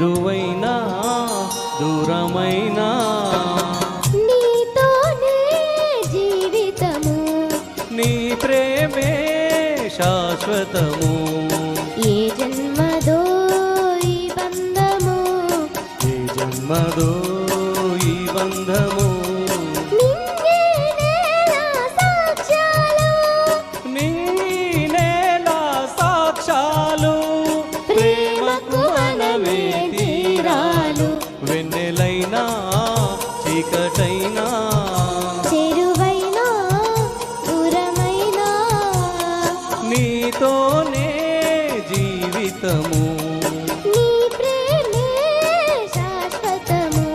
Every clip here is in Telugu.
చేరువైనా దూరమైనా నీతోనే జీవితము, నీ ప్రేమే శాశ్వతము. ఏ జన్మదో ఈ బంధము, ఏ జన్మదో ఈ బంధము. వెన్నెలైనా చీకటైనా చెరువైనా దూరమైనా నీతోనే జీవితము. నీ ప్రేమే శాశ్వతము.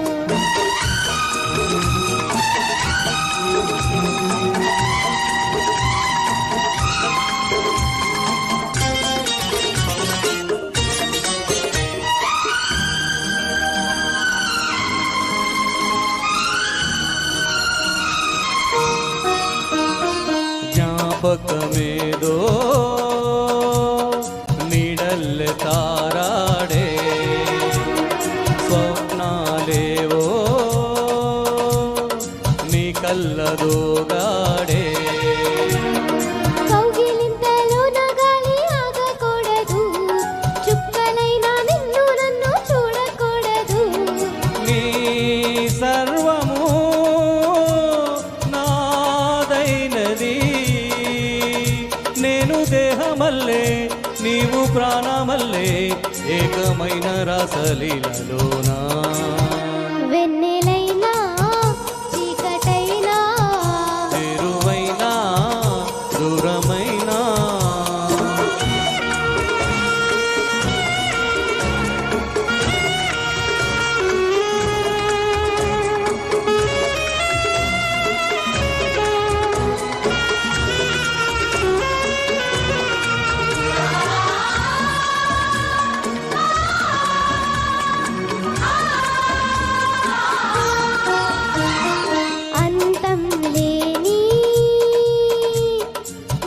ಜ್ಞಾಪಕಮೇದೋ ನೀಡಲ್ಲೆ ತಾರಾಡೆ ಸ್ವಪ್ನಾಲೇವೋ నీ కళ్ళదోగాడే. కౌగిలింతలోన గాలి ఆగకూడదు, చుక్కలైనా నిన్ను నన్ను చూడకూడదు. నీ సర్వము నాదైనది, నేను దేహమల్లే నీవు ప్రాణమల్లే, ఏకమైన రాసలీలలోనా. వెన్నెలైనా చీకటైనా చేరువైనా దూరమైనా అంతం లేని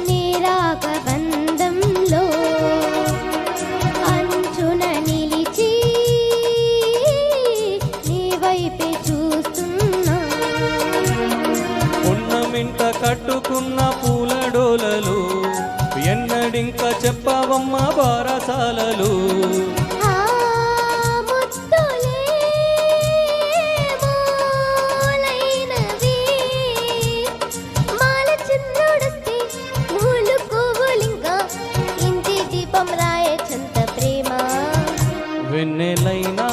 నిరాగ బంధంలో అంచున నిలిచి నీ వైపే చూస్తున్నా. ఉన్నమింట కట్టుకున్న పూలడోలలు ఎన్నడింక చెప్పవమ్మ బారసాలలు. ఆ ముద్దులే మూలైనవి, మాల చంద్రుడొస్తే మూలు పువ్వులింకా ఇంటి దీపం రాయే చంత ప్రేమ. వెన్నెలైనా